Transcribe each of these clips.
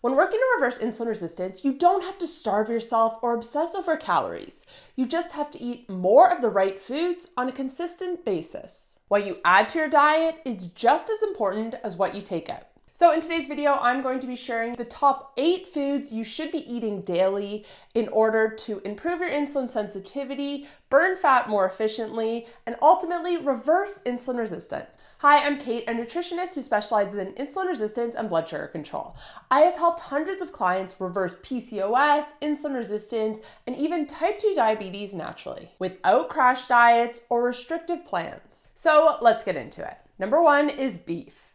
When working to reverse insulin resistance, you don't have to starve yourself or obsess over calories. You just have to eat more of the right foods on a consistent basis. What you add to your diet is just as important as what you take out. So in today's video, I'm going to be sharing the top 8 foods you should be eating daily in order to improve your insulin sensitivity, burn fat more efficiently, and ultimately reverse insulin resistance. Hi, I'm Kait, a nutritionist who specializes in insulin resistance and blood sugar control. I have helped hundreds of clients reverse PCOS, insulin resistance, and even type 2 diabetes naturally, without crash diets or restrictive plans. So let's get into it. Number 1 is beef.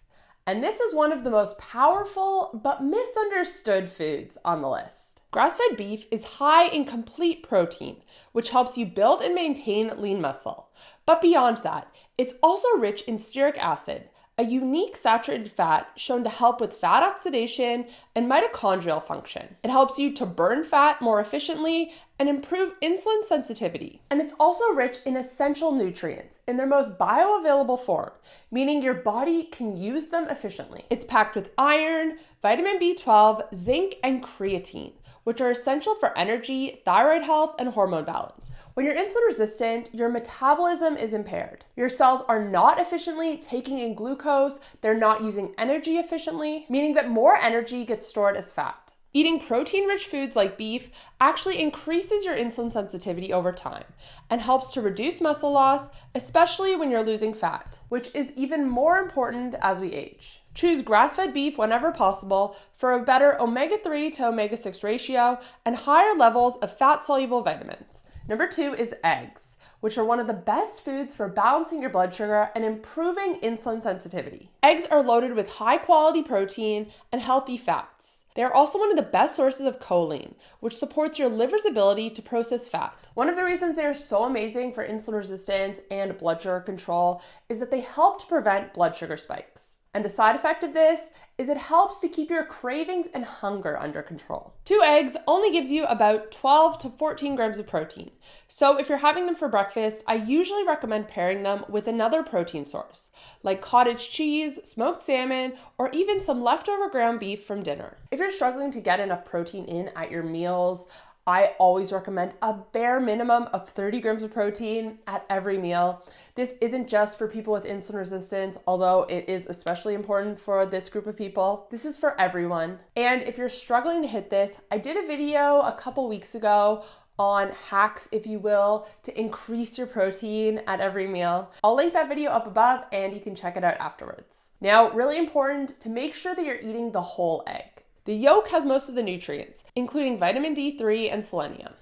And this is one of the most powerful but misunderstood foods on the list. Grass-fed beef is high in complete protein, which helps you build and maintain lean muscle. But beyond that, it's also rich in stearic acid, a unique saturated fat shown to help with fat oxidation and mitochondrial function. It helps you to burn fat more efficiently and improve insulin sensitivity. And it's also rich in essential nutrients in their most bioavailable form, meaning your body can use them efficiently. It's packed with iron, vitamin B12, zinc, and creatine, which are essential for energy, thyroid health, and hormone balance. When you're insulin resistant, your metabolism is impaired. Your cells are not efficiently taking in glucose, they're not using energy efficiently, meaning that more energy gets stored as fat. Eating protein-rich foods like beef actually increases your insulin sensitivity over time and helps to reduce muscle loss, especially when you're losing fat, which is even more important as we age. Choose grass-fed beef whenever possible for a better omega-3 to omega-6 ratio and higher levels of fat-soluble vitamins. Number 2 is eggs, which are one of the best foods for balancing your blood sugar and improving insulin sensitivity. Eggs are loaded with high-quality protein and healthy fats. They are also one of the best sources of choline, which supports your liver's ability to process fat. One of the reasons they are so amazing for insulin resistance and blood sugar control is that they help to prevent blood sugar spikes. And a side effect of this is it helps to keep your cravings and hunger under control. 2 eggs only gives you about 12 to 14 grams of protein. So if you're having them for breakfast, I usually recommend pairing them with another protein source, like cottage cheese, smoked salmon, or even some leftover ground beef from dinner. If you're struggling to get enough protein in at your meals, I always recommend a bare minimum of 30 grams of protein at every meal. This isn't just for people with insulin resistance, although it is especially important for this group of people. This is for everyone. And if you're struggling to hit this, I did a video a couple weeks ago on hacks, if you will, to increase your protein at every meal. I'll link that video up above and you can check it out afterwards. Now, really important to make sure that you're eating the whole egg. The yolk has most of the nutrients, including vitamin D3 and selenium.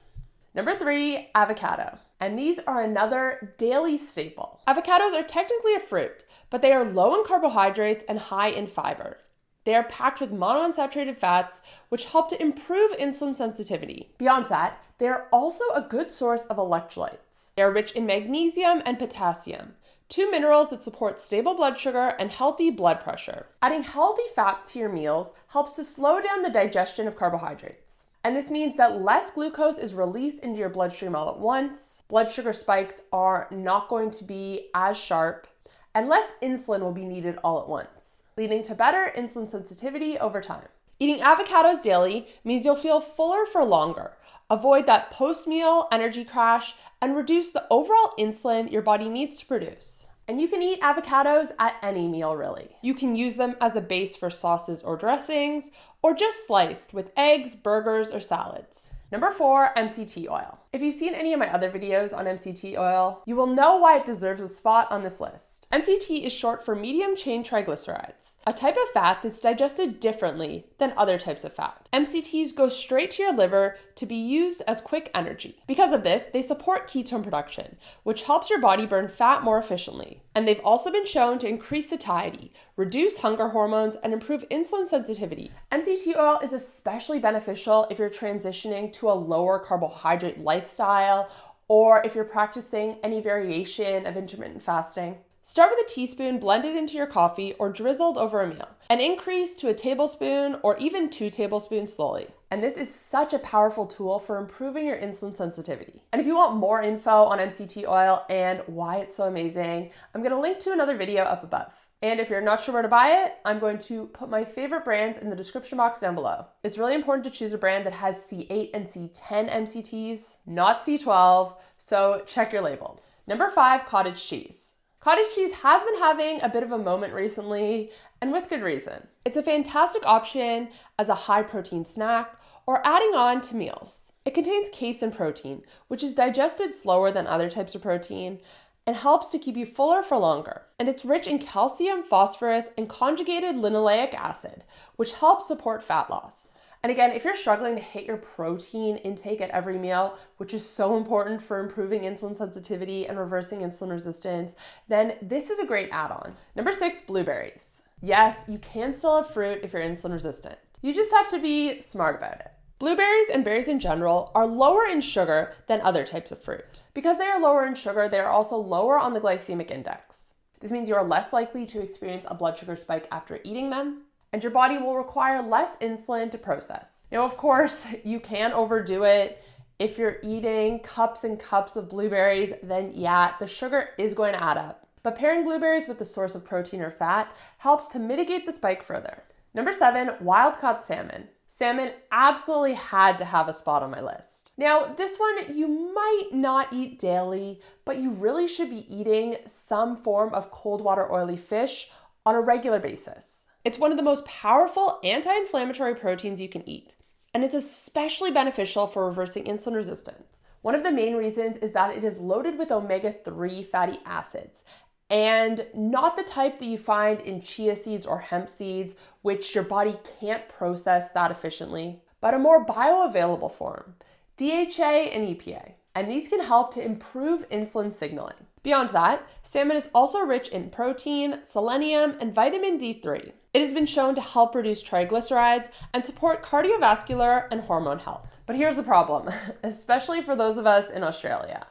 Number 3, avocado. And these are another daily staple. Avocados are technically a fruit, but they are low in carbohydrates and high in fiber. They are packed with monounsaturated fats, which help to improve insulin sensitivity. Beyond that, they are also a good source of electrolytes. They are rich in magnesium and potassium, 2 minerals that support stable blood sugar and healthy blood pressure. Adding healthy fat to your meals helps to slow down the digestion of carbohydrates. And this means that less glucose is released into your bloodstream all at once, blood sugar spikes are not going to be as sharp, and less insulin will be needed all at once, leading to better insulin sensitivity over time. Eating avocados daily means you'll feel fuller for longer, avoid that post-meal energy crash, and reduce the overall insulin your body needs to produce. And you can eat avocados at any meal, really. You can use them as a base for sauces or dressings, or just sliced with eggs, burgers, or salads. Number 4, MCT oil. If you've seen any of my other videos on MCT oil, you will know why it deserves a spot on this list. MCT is short for medium chain triglycerides, a type of fat that's digested differently than other types of fat. MCTs go straight to your liver to be used as quick energy. Because of this, they support ketone production, which helps your body burn fat more efficiently. And they've also been shown to increase satiety, reduce hunger hormones, and improve insulin sensitivity. MCT oil is especially beneficial if you're transitioning to a lower carbohydrate lifestyle, or if you're practicing any variation of intermittent fasting. Start with a teaspoon blended into your coffee or drizzled over a meal, and increase to a tablespoon or even 2 tablespoons slowly. And this is such a powerful tool for improving your insulin sensitivity. And if you want more info on MCT oil and why it's so amazing, I'm gonna link to another video up above. And if you're not sure where to buy it, I'm going to put my favorite brands in the description box down below. It's really important to choose a brand that has C8 and C10 MCTs, not C12, so check your labels. Number 5, cottage cheese. Cottage cheese has been having a bit of a moment recently, and with good reason. It's a fantastic option as a high protein snack or adding on to meals. It contains casein protein, which is digested slower than other types of protein and helps to keep you fuller for longer. And it's rich in calcium, phosphorus, and conjugated linoleic acid, which helps support fat loss. And again, if you're struggling to hit your protein intake at every meal, which is so important for improving insulin sensitivity and reversing insulin resistance, then this is a great add-on. Number 6, blueberries. Yes, you can still have fruit if you're insulin resistant. You just have to be smart about it. Blueberries and berries in general are lower in sugar than other types of fruit. Because they are lower in sugar, they are also lower on the glycemic index. This means you are less likely to experience a blood sugar spike after eating them, and your body will require less insulin to process. Now, of course, you can overdo it. If you're eating cups and cups of blueberries, then yeah, the sugar is going to add up. But pairing blueberries with the source of protein or fat helps to mitigate the spike further. Number 7, wild-caught salmon. Salmon absolutely had to have a spot on my list. Now, this one you might not eat daily, but you really should be eating some form of cold water oily fish on a regular basis. It's one of the most powerful anti-inflammatory proteins you can eat, and it's especially beneficial for reversing insulin resistance. One of the main reasons is that it is loaded with omega-3 fatty acids, and not the type that you find in chia seeds or hemp seeds, which your body can't process that efficiently, but a more bioavailable form, DHA and EPA. And these can help to improve insulin signaling. Beyond that, salmon is also rich in protein, selenium, and vitamin D3. It has been shown to help reduce triglycerides and support cardiovascular and hormone health. But here's the problem, especially for those of us in Australia.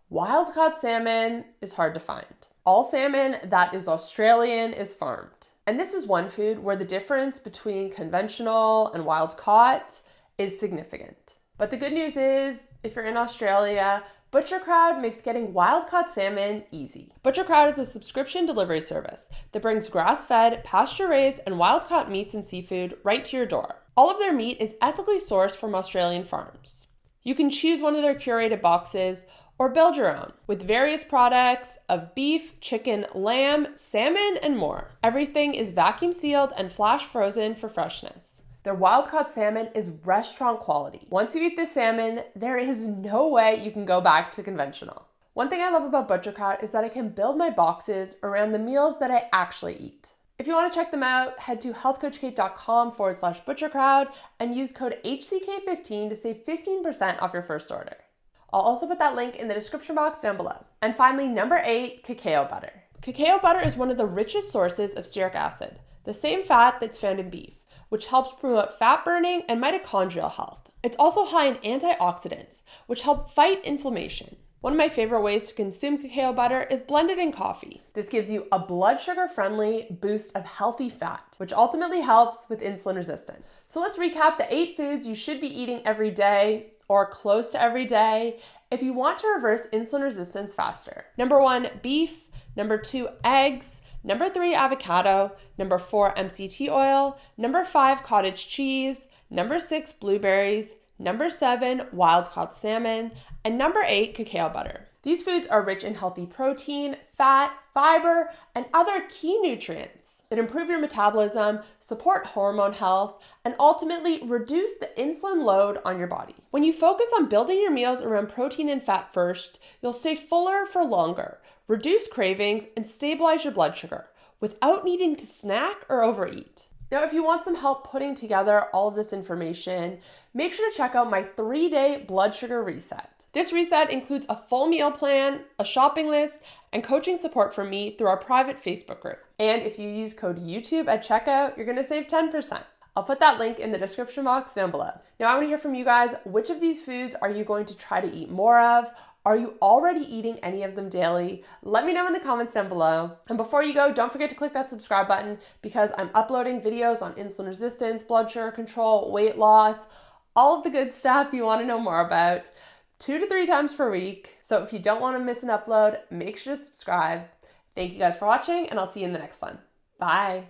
Wild-caught salmon is hard to find. All salmon that is Australian is farmed. And this is one food where the difference between conventional and wild-caught is significant. But the good news is, if you're in Australia, ButcherCrowd makes getting wild-caught salmon easy. ButcherCrowd is a subscription delivery service that brings grass-fed, pasture-raised, and wild-caught meats and seafood right to your door. All of their meat is ethically sourced from Australian farms. You can choose one of their curated boxes or build your own with various products of beef, chicken, lamb, salmon, and more. Everything is vacuum sealed and flash frozen for freshness. Their wild-caught salmon is restaurant quality. Once you eat this salmon, there is no way you can go back to conventional. One thing I love about ButcherCrowd is that I can build my boxes around the meals that I actually eat. If you want to check them out, head to healthcoachkait.com/ButcherCrowd and use code HCK15 to save 15% off your first order. I'll also put that link in the description box down below. And finally, number 8, cacao butter. Cacao butter is one of the richest sources of stearic acid, the same fat that's found in beef, which helps promote fat burning and mitochondrial health. It's also high in antioxidants, which help fight inflammation. One of my favorite ways to consume cacao butter is blended in coffee. This gives you a blood sugar-friendly boost of healthy fat, which ultimately helps with insulin resistance. So let's recap the 8 foods you should be eating every day, or close to every day, if you want to reverse insulin resistance faster. Number 1, beef. Number 2, eggs. Number 3, avocado. Number 4, MCT oil. Number 5, cottage cheese. Number 6, blueberries. Number 7, wild-caught salmon. And number 8, cacao butter. These foods are rich in healthy protein, fat, fiber, and other key nutrients that improve your metabolism, support hormone health, and ultimately reduce the insulin load on your body. When you focus on building your meals around protein and fat first, you'll stay fuller for longer, reduce cravings, and stabilize your blood sugar without needing to snack or overeat. Now, if you want some help putting together all of this information, make sure to check out my 3-day blood sugar reset. This reset includes a full meal plan, a shopping list, and coaching support from me through our private Facebook group. And if you use code YouTube at checkout, you're going to save 10%. I'll put that link in the description box down below. Now, I want to hear from you guys. Which of these foods are you going to try to eat more of? Are you already eating any of them daily? Let me know in the comments down below. And before you go, don't forget to click that subscribe button because I'm uploading videos on insulin resistance, blood sugar control, weight loss, all of the good stuff you want to know more about, 2 to 3 times per week. So if you don't want to miss an upload, make sure to subscribe. Thank you guys for watching, and I'll see you in the next one. Bye.